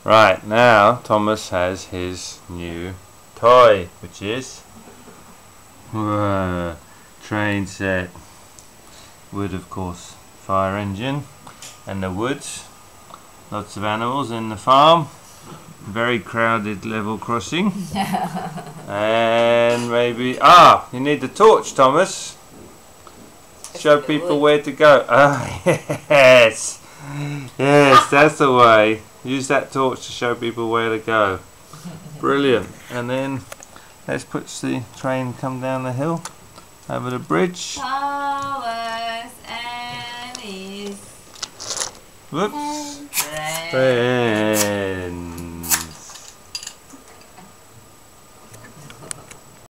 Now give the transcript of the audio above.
Right, now Thomas has his new toy, which is train set. Wood, of course, fire engine, and the woods. Lots of animals in the farm. Very crowded level crossing. And maybe you need the torch, Thomas. Show people where to go. Ah, yes. Yes, that's the way. Use that torch to show people where to go. Brilliant. And then let's put the train come down the hill over the bridge. Thomas and his Whoops. friend.